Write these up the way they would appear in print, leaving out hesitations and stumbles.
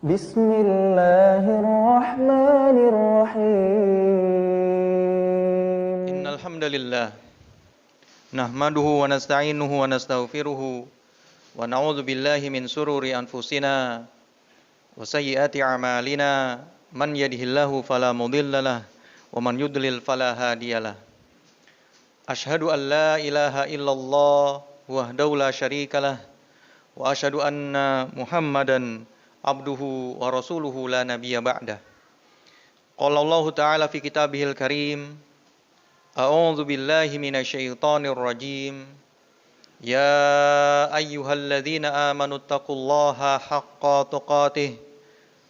Bismillahirrahmanirrahim. Innal hamdalillah nahmaduhu wa nasta'inuhu wa nastaghfiruhu wa na'udzu billahi min sururi anfusina wa sayyiati a'malina man yahdihillahu fala mudhillalah wa man yudlil fala hadiyalah. Asyhadu an la ilaha illallah wahdahu la syarikalah wa asyhadu anna Muhammadan abduhu wa rasuluhu la nabiyya ba'dah. Qala Allah ta'ala fi kitabihil karim, a'udzu billahi minasyaitonir rajim. Ya ayyuhalladzina amanu taqullaha haqqa tuqatih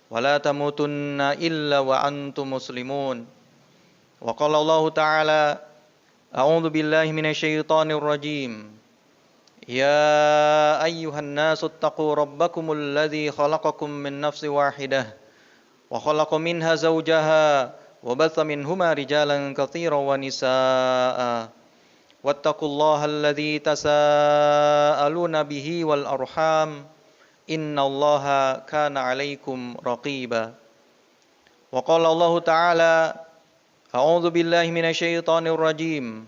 wa la tamutunna illa wa antum muslimun. Wa qala Allah ta'ala, a'udzu billahi minasyaitonir rajim. Ya ayyuhan nasu taqu rabbakumul ladzi khalaqakum min nafsin wahidah wa khalaqa minha zawjaha wa batha minhuma rijalan katsiran wa nisaa'a wattaqullaha alladzi tasaaluna bihi wal arham innallaha kana 'alaikum raqiba. Wa qala Allah ta'ala, a'udzu billahi minasyaitonir rajim.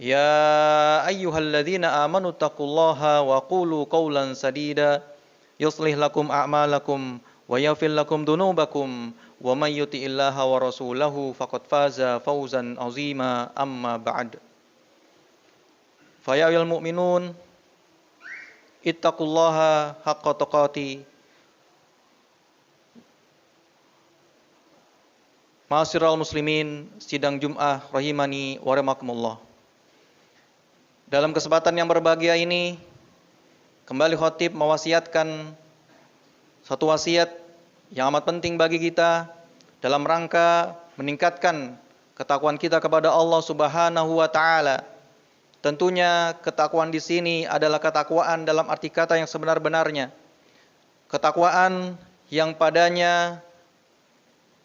Ya ayyuhalladzina amanu taqullaha wa qulu qawlan sadida yuslih lakum a'malakum wa yaghfir lakum dhunubakum wa may yuti'illaha wa rasulahu faqad faza fawzan 'azima amma ba'd. Fa ya ayyuhal mu'minun ittaqullaha haqqa tuqatih. Ma'asyiral muslimin, sidang Jum'ah rahimani wa rahimakumullah. Dalam kesempatan yang berbahagia ini, kembali khotib mewasiatkan satu wasiat yang amat penting bagi kita dalam rangka meningkatkan ketakwaan kita kepada Allah Subhanahu wa taala. Tentunya ketakwaan di sini adalah ketakwaan dalam arti kata yang sebenar-benarnya. Ketakwaan yang padanya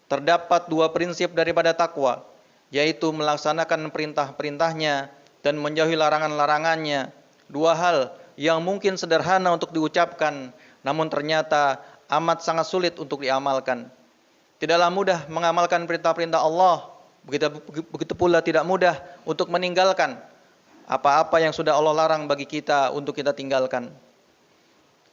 terdapat dua prinsip daripada takwa, yaitu melaksanakan perintah-perintahnya dan menjauhi larangan-larangannya. Dua hal yang mungkin sederhana untuk diucapkan, namun ternyata amat sangat sulit untuk diamalkan. Tidaklah mudah mengamalkan perintah-perintah Allah, begitu pula tidak mudah untuk meninggalkan apa-apa yang sudah Allah larang bagi kita untuk kita tinggalkan.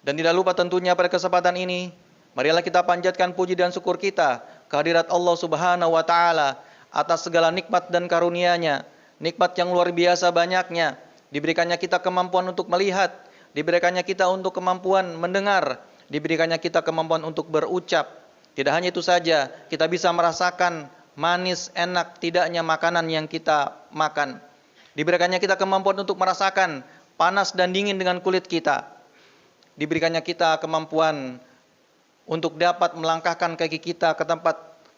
Dan tidak lupa tentunya pada kesempatan ini, marilah kita panjatkan puji dan syukur kita kehadirat Allah Subhanahu wa taala atas segala nikmat dan karunia-Nya. Nikmat yang luar biasa banyaknya, diberikannya kita kemampuan untuk melihat, diberikannya kita untuk kemampuan mendengar, diberikannya kita kemampuan untuk berucap. Tidak hanya itu saja, kita bisa merasakan manis, enak, tidaknya makanan yang kita makan. Diberikannya kita kemampuan untuk merasakan panas dan dingin dengan kulit kita. Diberikannya kita kemampuan untuk dapat melangkahkan kaki kita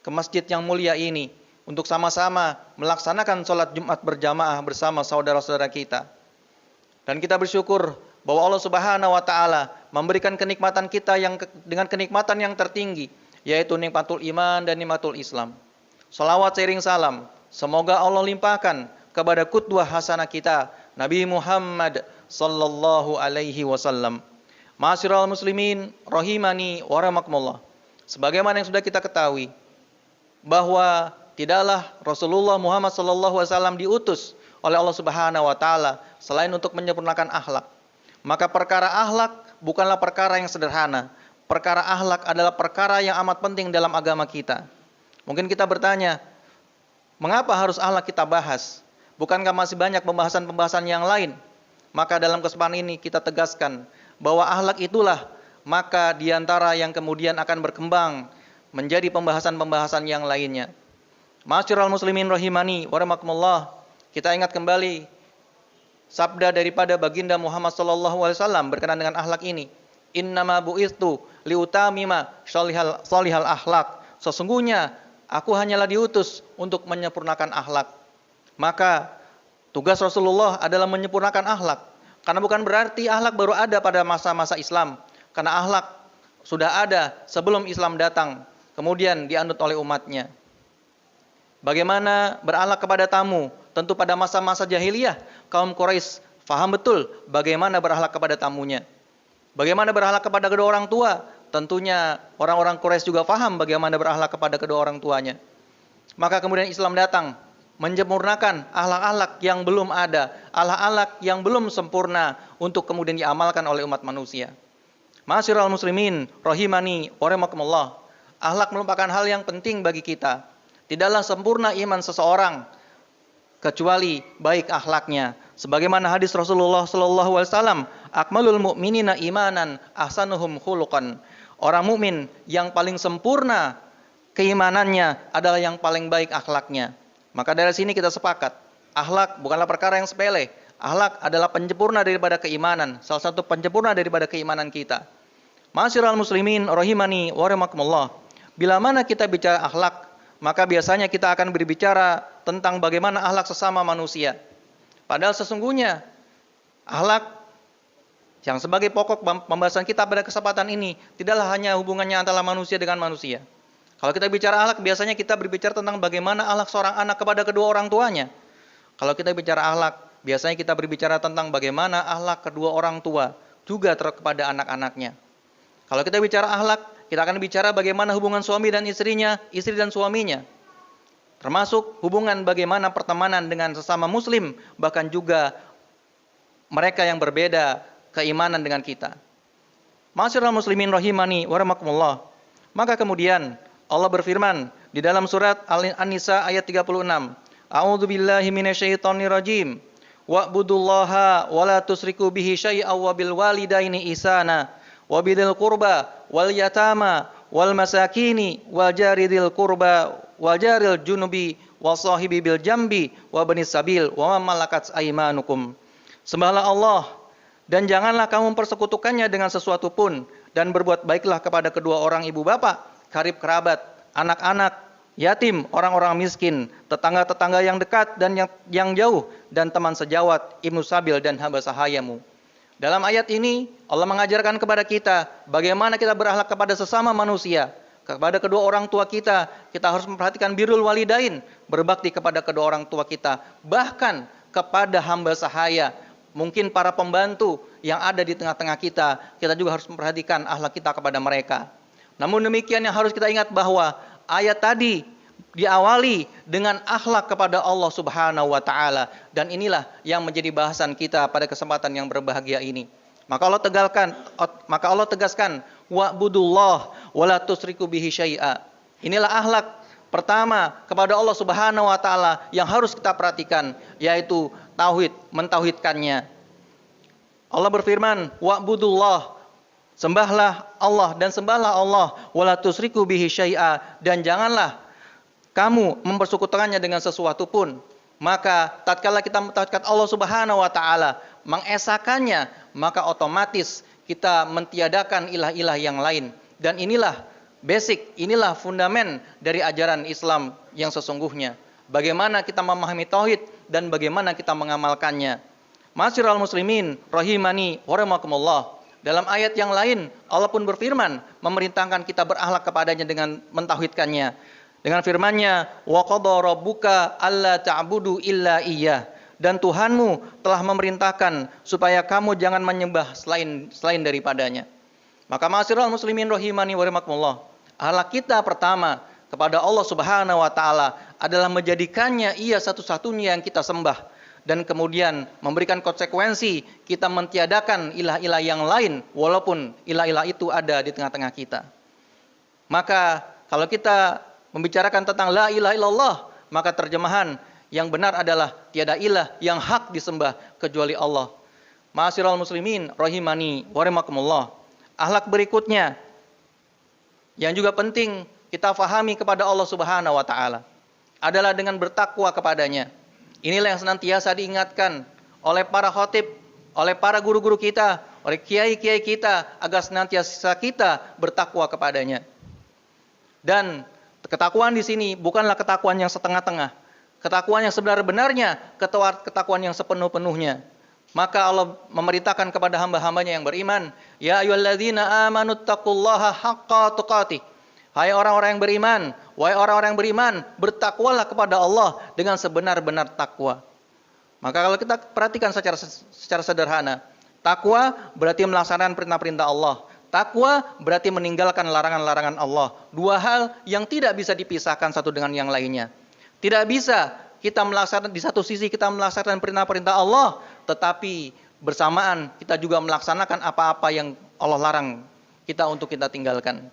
ke masjid yang mulia ini, untuk sama-sama melaksanakan sholat Jumat berjamaah bersama saudara-saudara kita. Dan kita bersyukur bahwa Allah Subhanahu wa taala memberikan kenikmatan kita dengan kenikmatan yang tertinggi, yaitu nikmatul iman dan nikmatul Islam. Salawat seiring salam semoga Allah limpahkan kepada qudwah hasanah kita, Nabi Muhammad sallallahu alaihi wasallam. Ma'asyiral muslimin rahimani wa rahimakumullah. Sebagaimana yang sudah kita ketahui bahwa tidaklah Rasulullah Muhammad SAW diutus oleh Allah Subhanahu wa taala selain untuk menyempurnakan akhlak. Maka perkara akhlak bukanlah perkara yang sederhana. Perkara akhlak adalah perkara yang amat penting dalam agama kita. Mungkin kita bertanya, mengapa harus akhlak kita bahas? Bukankah masih banyak pembahasan-pembahasan yang lain? Maka dalam kesempatan ini kita tegaskan bahwa akhlak itulah maka diantara yang kemudian akan berkembang menjadi pembahasan-pembahasan yang lainnya. Ma'asyiral muslimin rahimani wa rahimakumullah. Kita ingat kembali sabda daripada baginda Muhammad sallallahu alaihi wasallam berkenaan dengan akhlak ini. Innama bu'istu liutamima shalihal akhlak. Sesungguhnya aku hanyalah diutus untuk menyempurnakan akhlak. Maka tugas Rasulullah adalah menyempurnakan akhlak. Karena bukan berarti akhlak baru ada pada masa-masa Islam. Karena akhlak sudah ada sebelum Islam datang, kemudian dianut oleh umatnya. Bagaimana berakhlak kepada tamu? Tentu pada masa-masa jahiliyah, kaum Quraisy faham betul bagaimana berakhlak kepada tamunya. Bagaimana berakhlak kepada kedua orang tua? tentunya orang-orang Quraisy juga paham bagaimana berakhlak kepada kedua orang tuanya. Maka kemudian Islam datang menyempurnakan akhlak-akhlak yang belum ada, akhlak-akhlak yang belum sempurna untuk kemudian diamalkan oleh umat manusia. Ma'asyiral muslimin rahimani wa rahimakumullah. Akhlak merupakan hal yang penting bagi kita. Tidaklah sempurna iman seseorang kecuali baik akhlaknya. Sebagaimana hadis Rasulullah sallallahu alaihi wasallam, akmalul mu'minina imanan ahsanuhum khuluqan. Orang mukmin yang paling sempurna keimanannya adalah yang paling baik akhlaknya. Maka dari sini kita sepakat, akhlak bukanlah perkara yang sepele. Akhlak adalah penyempurna daripada keimanan, salah satu penyempurna daripada keimanan kita. Ma'asyiral muslimin rahimani wa rahimakumullah. Bila mana kita bicara akhlak, maka biasanya kita akan berbicara tentang bagaimana akhlak sesama manusia. Padahal sesungguhnya akhlak yang sebagai pokok pembahasan kita pada kesempatan ini tidaklah hanya hubungannya antara manusia dengan manusia. Kalau kita bicara akhlak, biasanya kita berbicara tentang bagaimana akhlak seorang anak kepada kedua orang tuanya. Kalau kita bicara akhlak, biasanya kita berbicara tentang bagaimana akhlak kedua orang tua juga kepada anak-anaknya. Kalau kita bicara akhlak, kita akan bicara bagaimana hubungan suami dan istrinya, istri dan suaminya. Termasuk hubungan bagaimana pertemanan dengan sesama muslim, bahkan juga mereka yang berbeda keimanan dengan kita. Ma'asyiral muslimin rahimani wa rahimakumullah. Maka kemudian Allah berfirman di dalam surat An-Nisa ayat 36. A'udzu billahi minasyaitonir rajim. Wa'budullaha wa la tusyriku bihi syai'an wa bil walidaini ihsana wa bidzil qurba wal yatama wal masakini wal jaridil qurba wal jaril junubi wasahibi bil jambi wa banis sabil wa ma malakat aymanukum. Sembahlah Allah dan janganlah kamu mempersekutukannya dengan sesuatu pun, dan berbuat baiklah kepada kedua orang ibu bapak, karib kerabat, anak-anak, yatim, orang-orang miskin, tetangga-tetangga yang dekat dan yang jauh, dan teman sejawat, ibnu sabil dan hamba sahayamu. Dalam ayat ini Allah mengajarkan kepada kita bagaimana kita berakhlak kepada sesama manusia. Kepada kedua orang tua kita harus memperhatikan birrul walidain, berbakti kepada kedua orang tua kita, bahkan kepada hamba sahaya, mungkin para pembantu yang ada di tengah-tengah kita juga harus memperhatikan akhlak kita kepada mereka. Namun demikian yang harus kita ingat bahwa ayat tadi diawali dengan akhlak kepada Allah Subhanahu wa taala, dan inilah yang menjadi bahasan kita pada kesempatan yang berbahagia ini. Maka Allah tegaskan wa'budullah wa la tusyriku bihi syai'a. Inilah akhlak pertama kepada Allah Subhanahu wa taala yang harus kita perhatikan, yaitu tauhid, mentauhidkannya. Allah berfirman, wa'budullah, sembahlah Allah dan sembahlah Allah, wa la tusyriku bihi syai'a, dan janganlah kamu mempersekutukannya dengan sesuatu pun. Maka tatkala kita mentauhidkan Allah Subhanahu wa taala, mengesakannya, maka otomatis kita mentiadakan ilah-ilah yang lain. Dan inilah basic, inilah fundament dari ajaran Islam yang sesungguhnya. Bagaimana kita memahami tauhid dan bagaimana kita mengamalkannya. Ma'asyiral muslimin rahimani wa rahimakumullah. Dalam ayat yang lain Allah pun berfirman memerintahkan kita berakhlak kepadanya dengan mentauhidkannya. Dengan firman-Nya, wa qadha rabbuka alla ta'budu illa iyyah. Dan Tuhanmu telah memerintahkan supaya kamu jangan menyembah selain daripadanya. Maka ma'asyiral muslimin rahimani wa rahimakumullah, akhlak kita pertama kepada Allah Subhanahu wa taala adalah menjadikannya Ia satu-satunya yang kita sembah, dan kemudian memberikan konsekuensi kita mentiadakan ilah-ilah yang lain walaupun ilah-ilah itu ada di tengah-tengah kita. Maka kalau kita membicarakan tentang la ilaha illallah, maka terjemahan yang benar adalah tiada ilah yang hak disembah kecuali Allah. Ma'asyiral muslimin rahimani wa rahimakumullah. Akhlak berikutnya yang juga penting kita fahami kepada Allah Subhanahu wa taala adalah dengan bertakwa kepadanya. Inilah yang senantiasa diingatkan oleh para khatib, oleh para guru-guru kita, oleh kiai-kiai kita, agar senantiasa kita bertakwa kepadanya. Dan ketakwaan di sini bukanlah ketakwaan yang setengah-tengah. Ketakwaan yang sebenar-benarnya, ketakwaan yang sepenuh-penuhnya. Maka Allah memerintahkan kepada hamba-hambanya yang beriman, ya ayyuhalladzina amanu taqullaha haqqa tuqatih. Hai orang-orang yang beriman, wahai orang-orang yang beriman, bertakwalah kepada Allah dengan sebenar-benar takwa. Maka kalau kita perhatikan secara sederhana, takwa berarti melaksanakan perintah-perintah Allah. Takwa berarti meninggalkan larangan-larangan Allah. Dua hal yang tidak bisa dipisahkan satu dengan yang lainnya. Tidak bisa kita melaksanakan, di satu sisi kita melaksanakan perintah-perintah Allah, tetapi bersamaan kita juga melaksanakan apa-apa yang Allah larang kita untuk kita tinggalkan.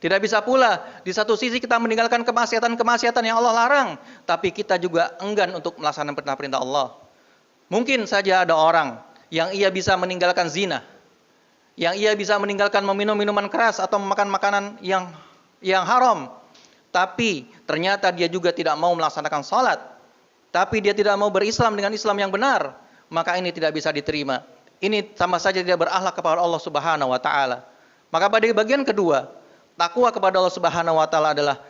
Tidak bisa pula di satu sisi kita meninggalkan kemaksiatan-kemaksiatan yang Allah larang, tapi kita juga enggan untuk melaksanakan perintah-perintah Allah. Mungkin saja ada orang yang ia bisa meninggalkan zina, yang ia bisa meninggalkan meminum minuman keras atau memakan makanan yang haram, tapi ternyata dia juga tidak mau melaksanakan salat, tapi dia tidak mau berislam dengan Islam yang benar, maka ini tidak bisa diterima. Ini sama saja dia berakhlak kepada Allah Subhanahu wa taala. Maka pada bagian kedua, takwa kepada Allah Subhanahu wa taala adalah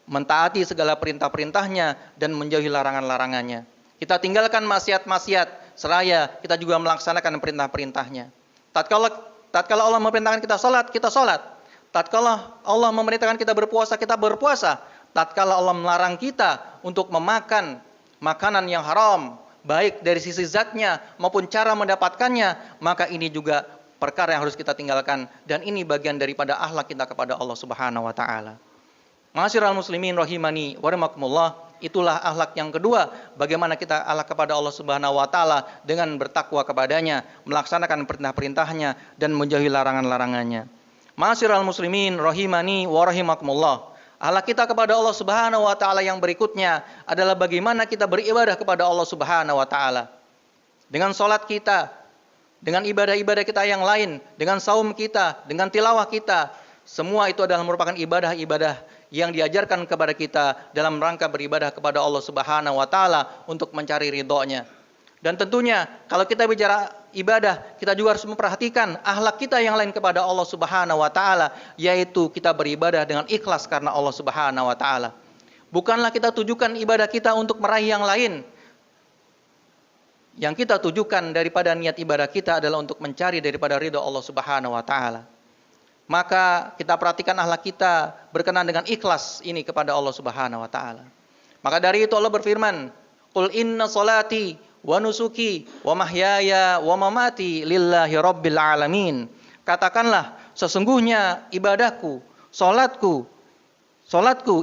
mentaati segala perintah-perintahnya dan menjauhi larangan-larangannya. Kita tinggalkan maksiat-maksiat seraya kita juga melaksanakan perintah-perintahnya. Tatkala Allah memerintahkan kita salat. Tatkala Allah memerintahkan kita berpuasa, kita berpuasa. Tatkala Allah melarang kita untuk memakan makanan yang haram, baik dari sisi zatnya maupun cara mendapatkannya, maka ini juga perkara yang harus kita tinggalkan, dan ini bagian daripada akhlak kita kepada Allah Subhanahu wa taala. Ma'asyiral muslimin rahimani wa rahimakumullah, itulah akhlak yang kedua, bagaimana kita akhlak kepada Allah Subhanahu wa taala dengan bertakwa kepadanya, melaksanakan perintah-perintahnya dan menjauhi larangan-larangannya. Ma'asyiral muslimin rahimani wa rahimakumullah, akhlak kita kepada Allah Subhanahu wa taala yang berikutnya adalah bagaimana kita beribadah kepada Allah Subhanahu wa taala. Dengan salat kita, dengan ibadah-ibadah kita yang lain, dengan saum kita, dengan tilawah kita, semua itu adalah merupakan ibadah-ibadah yang diajarkan kepada kita dalam rangka beribadah kepada Allah Subhanahu wa taala untuk mencari ridhonya. Dan tentunya kalau kita bicara ibadah, kita juga harus memperhatikan akhlak kita yang lain kepada Allah Subhanahu wa taala, yaitu kita beribadah dengan ikhlas karena Allah Subhanahu wa taala. Bukanlah kita tujukan ibadah kita untuk meraih yang lain. Yang kita tujukan daripada niat ibadah kita adalah untuk mencari daripada ridho Allah Subhanahu wa taala. Maka kita perhatikan akhlak kita berkenan dengan ikhlas ini kepada Allah Subhanahu wa taala. Maka dari itu Allah berfirman, "Qul inna salati wa nusuki wa mahyaya wa mamati lillahi rabbil alamin." Katakanlah, sesungguhnya ibadahku, salatku,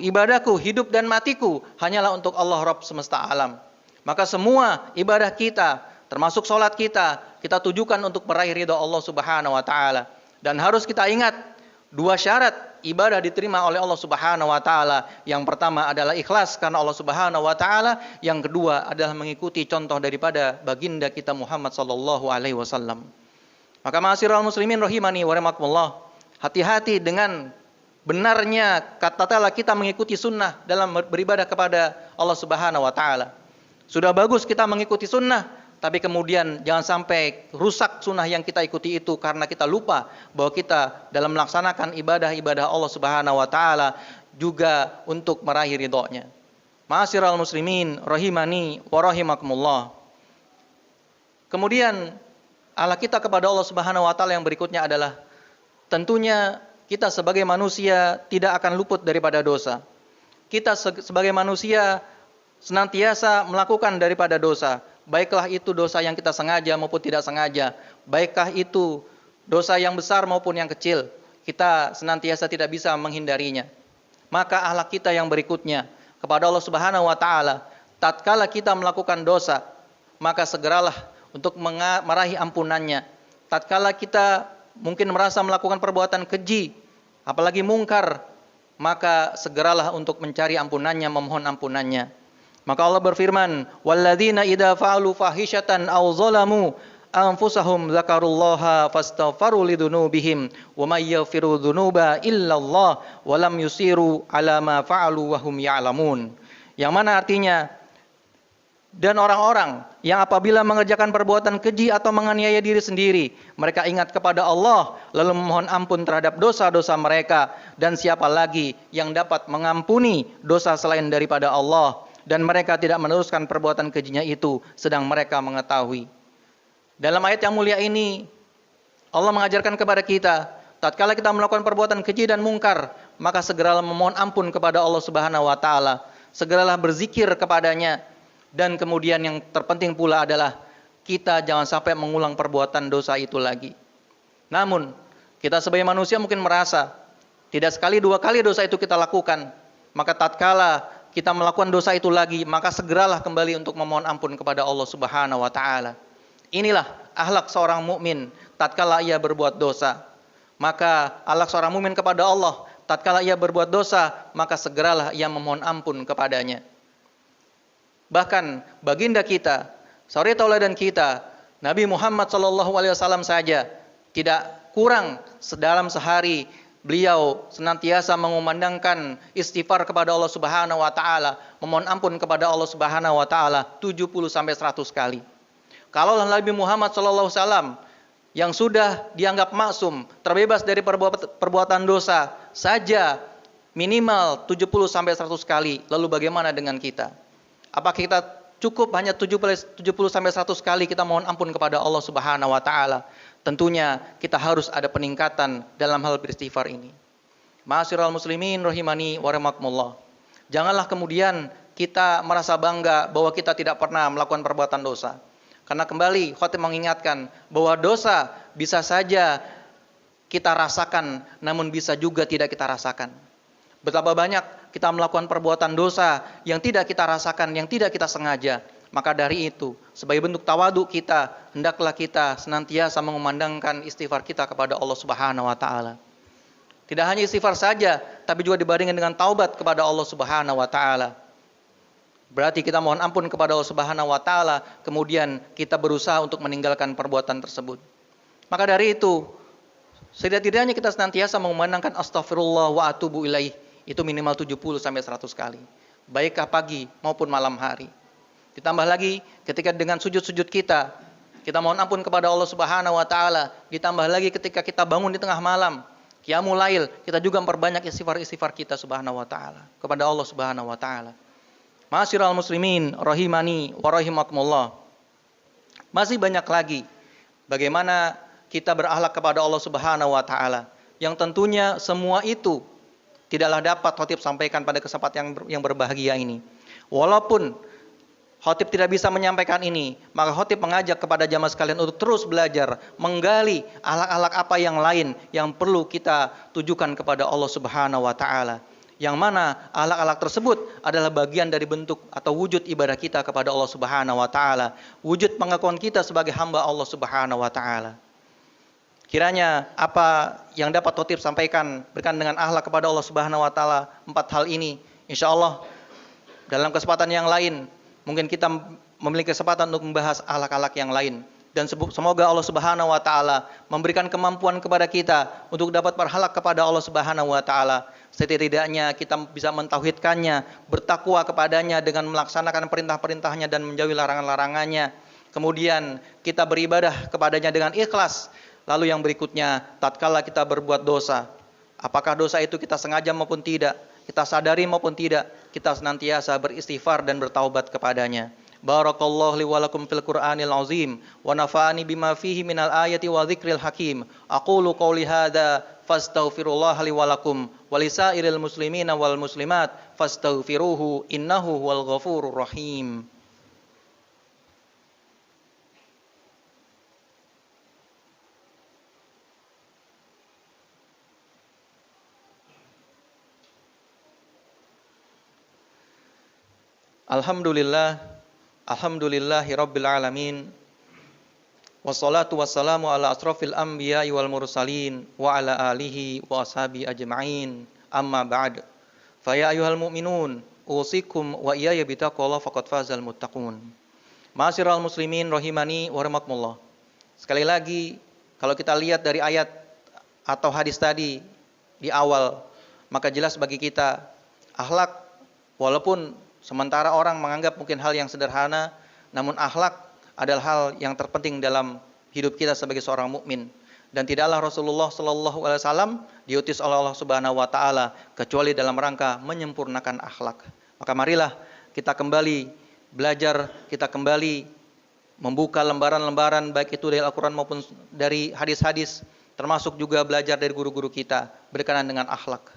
ibadahku, hidup dan matiku hanyalah untuk Allah Rabb semesta alam. Maka semua ibadah kita, termasuk salat kita tujukan untuk meraih ridha Allah Subhanahu wa taala. Dan harus kita ingat dua syarat ibadah diterima oleh Allah Subhanahu wa taala. Yang pertama adalah ikhlas karena Allah Subhanahu wa taala, yang kedua adalah mengikuti contoh daripada baginda kita Muhammad sallallahu alaihi wasallam. Maka ma'asyiral muslimin rahimani wa rahimakumullah, hati-hati dengan benarnya kata-kata kita mengikuti sunnah dalam beribadah kepada Allah Subhanahu wa taala. Sudah bagus kita mengikuti sunnah, tapi kemudian jangan sampai rusak sunnah yang kita ikuti itu karena kita lupa bahwa kita dalam melaksanakan ibadah-ibadah Allah Subhanahu wa taala juga untuk meraih ridhonya. Ma'asyiral muslimin rahimani wa rahimakumullah. Kemudian akhlak kita kepada Allah Subhanahu wa taala yang berikutnya adalah tentunya kita sebagai manusia tidak akan luput daripada dosa. Kita sebagai manusia senantiasa melakukan daripada dosa. Baiklah itu dosa yang kita sengaja maupun tidak sengaja. Baiklah itu dosa yang besar maupun yang kecil. Kita senantiasa tidak bisa menghindarinya. Maka akhlak kita yang berikutnya kepada Allah Subhanahu wa taala, tatkala kita melakukan dosa, maka segeralah untuk meraih ampunannya. Tatkala kita mungkin merasa melakukan perbuatan keji, apalagi mungkar, maka segeralah untuk mencari ampunannya, memohon ampunannya. Maka Allah berfirman, "Walladzina idza fa'alu fahishatan aw zalamu anfusahum dzakarullaha fastaghfaru lidzunubihim wa may yaghfiru dzunuba illallah wa lam yusiru 'ala ma fa'alu wa hum ya'lamun." Yang mana artinya, dan orang-orang yang apabila mengerjakan perbuatan keji atau menganiaya diri sendiri, mereka ingat kepada Allah lalu memohon ampun terhadap dosa-dosa mereka, dan siapa lagi yang dapat mengampuni dosa selain daripada Allah, dan mereka tidak meneruskan perbuatan kejinya itu sedang mereka mengetahui. Dalam ayat yang mulia ini Allah mengajarkan kepada kita, tatkala kita melakukan perbuatan keji dan mungkar, maka segeralah memohon ampun kepada Allah Subhanahu wa taala, segeralah berzikir kepadanya, dan kemudian yang terpenting pula adalah kita jangan sampai mengulang perbuatan dosa itu lagi. Namun Kita sebagai manusia mungkin merasa tidak sekali dua kali dosa itu kita lakukan. Maka tatkala kita melakukan dosa itu lagi, maka segeralah kembali untuk memohon ampun kepada Allah Subhanahu wa taala. Inilah akhlak seorang mukmin tatkala ia berbuat dosa. Maka akhlak seorang mukmin kepada Allah tatkala ia berbuat dosa, maka segeralah ia memohon ampun kepadanya. Bahkan baginda kita, suri tauladan kita, Nabi Muhammad SAW saja tidak kurang dalam sehari beliau senantiasa mengumandangkan istighfar kepada Allah Subhanahu wa taala, memohon ampun kepada Allah Subhanahu wa taala 70 sampai 100 kali. Kalau Nabi Muhammad SAW yang sudah dianggap maksum, terbebas dari perbuatan dosa saja minimal 70 sampai 100 kali, lalu bagaimana dengan kita? Apakah kita cukup hanya 70 sampai 100 kali kita mohon ampun kepada Allah Subhanahu wa taala? Tentunya kita harus ada peningkatan dalam hal beristighfar ini. Ma'asyiral muslimin rahimani wa rahimakumullah. Janganlah kemudian kita merasa bangga bahwa kita tidak pernah melakukan perbuatan dosa. Karena kembali khatib mengingatkan bahwa dosa bisa saja kita rasakan, namun bisa juga tidak kita rasakan. Betapa banyak kita melakukan perbuatan dosa yang tidak kita rasakan, yang tidak kita sengaja. Maka dari itu, sebagai bentuk tawadu kita, hendaklah kita senantiasa mengumandangkan istighfar kita kepada Allah Subhanahu wa taala. Tidak hanya istighfar saja, tapi juga dibandingkan dengan taubat kepada Allah Subhanahu wa taala. Berarti kita mohon ampun kepada Allah Subhanahu wa taala, kemudian kita berusaha untuk meninggalkan perbuatan tersebut. Maka dari itu, setidak-tidaknya kita senantiasa mengumandangkan astaghfirullah wa atubu ilaih, itu minimal 70 sampai 100 kali. Baikkah pagi maupun malam hari. Ditambah lagi ketika dengan sujud-sujud kita mohon ampun kepada Allah Subhanahu wa taala. Ditambah lagi ketika kita bangun di tengah malam, qiyamul lail, kita juga memperbanyak istighfar kita Subhanahu wa taala kepada Allah Subhanahu wa taala. Ma'asyiral muslimin rahimani wa rahimakumullah. Masih banyak lagi bagaimana kita berakhlak kepada Allah Subhanahu wa taala, yang tentunya semua itu tidaklah dapat khatib sampaikan pada kesempatan yang berbahagia ini. Walaupun khatib tidak bisa menyampaikan ini, maka khatib mengajak kepada jamaah sekalian untuk terus belajar, menggali akhlak-akhlak apa yang lain yang perlu kita tujukan kepada Allah Subhanahu wa taala. Yang mana akhlak-akhlak tersebut adalah bagian dari bentuk atau wujud ibadah kita kepada Allah Subhanahu wa taala, wujud pengakuan kita sebagai hamba Allah Subhanahu wa taala. Kiranya apa yang dapat khatib sampaikan berkaitan dengan akhlak kepada Allah Subhanahu wa taala, 4 hal ini, insyaallah dalam kesempatan yang lain mungkin kita memiliki kesempatan untuk membahas akhlak-akhlak yang lain. Dan semoga Allah Subhanahu wa taala memberikan kemampuan kepada kita untuk dapat berakhlak kepada Allah Subhanahu wa taala. Setidaknya kita bisa mentauhidkannya, bertakwa kepadanya dengan melaksanakan perintah-perintahnya dan menjauhi larangan-larangannya. Kemudian kita beribadah kepadanya dengan ikhlas. Lalu yang berikutnya, tatkala kita berbuat dosa, apakah dosa itu kita sengaja maupun tidak, kita sadari maupun tidak, kita senantiasa beristighfar dan bertaubat kepadanya. Barakallahu li wa lakum fil Qur'anil azim wa nafa'ani bima fihi minal ayati wa dzikril hakim. Aqulu qouli hadza fastaghfirullah li wa lakum wa lisairil muslimina wal muslimat fastaghfiruhu innahu huwal ghafurur rahim. Alhamdulillahi rabbil alamin. Wassalatu wassalamu ala asrafil anbiya'i wal mursalin wa ala alihi wa ashabi ajma'in. Amma ba'd. Fa ya ayyuhal mu'minun, usikum wa iyaya bitaqwallah faqad fazal muttaqun. Ma'asyiral muslimin rahimani wa rahimakumullah. Sekali lagi, kalau kita lihat dari ayat atau hadis tadi di awal, maka jelas bagi kita akhlak, walaupun sementara orang menganggap mungkin hal yang sederhana, namun akhlak adalah hal yang terpenting dalam hidup kita sebagai seorang mukmin. Dan tidaklah Rasulullah sallallahu alaihi wasallam diutus oleh Allah Subhanahu wa taala kecuali dalam rangka menyempurnakan akhlak. Maka marilah kita kembali belajar, kita kembali membuka lembaran-lembaran baik itu dari Al-Qur'an maupun dari hadis-hadis, termasuk juga belajar dari guru-guru kita berkenaan dengan akhlak.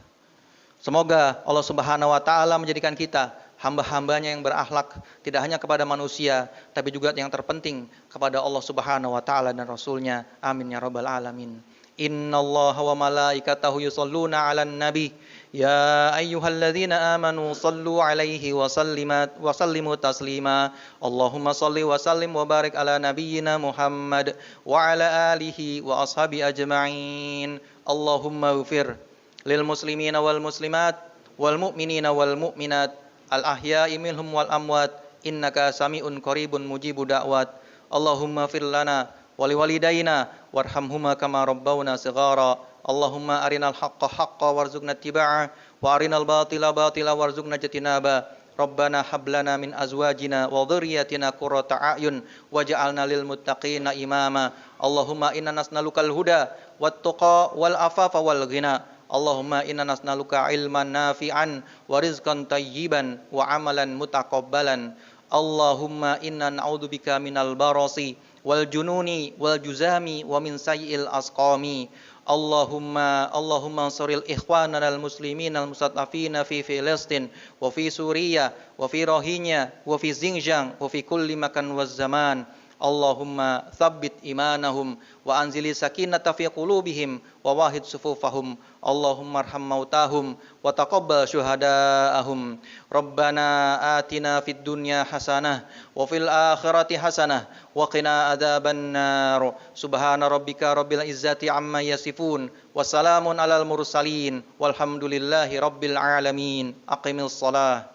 Semoga Allah Subhanahu wa taala menjadikan kita hamba-hambanya yang berakhlak, tidak hanya kepada manusia, tapi juga yang terpenting kepada Allah Subhanahu wa taala dan Rasulnya. Amin ya rabbal alamin. Innallaha wa malaikatahu yusholluna 'alan nabi. Ya ayyuhalladzina amanu sallu 'alaihi wa sallimu taslima. Allahumma salli wa sallim wa barik ala nabiyyina Muhammad wa ala alihi wa ashabi ajma'in. Allahumma ighfir lil muslimina wal muslimat wal mu'minina wal mu'minat al ahya'i minhum wal amwat innaka sami'un qaribun mujibu da'wat. Allahumma fir lana wa liwalidayna warhamhuma kama rabbawna shighara. Allahumma arinal haqqa haqqa warzuqna ittiba'ah wa arinal batila batila warzuqna ijtinaba. Rabbana hab lana min azwajina wa dhurriyyatina qurrata a'yun waj'alna lil muttaqina imama. Allahumma inna nas'alukal huda wat tuqa wal afafa wal ghina. Allahumma inna nas'aluka ilman nafi'an wa rizqan tayyiban wa amalan mutaqabbalan. Allahumma inna na'udzubika minal barasi wal jununi wal juzami wa min sayyi'il asqami. Allahumma ansuril ikhwanana al muslimin al mustad'afina fi Filistin wa fi Suriya wa fi Rohingya wa fi Xinjiang wa fi kulli makan waz zaman. Allahumma tsabbit imanahum wa anzili sakinata fi qulubihim wa wahid sufufahum. Allahumma arham mautahum wa taqabbal syuhada'ahum. Rabbana atina fid dunya hasanah wa fil akhirati hasanah wa qina adzaban nar. Subhana rabbika rabbil izzati amma yasifun wa salamun alal mursalin walhamdulillahi rabbil alamin. Aqimish shalah.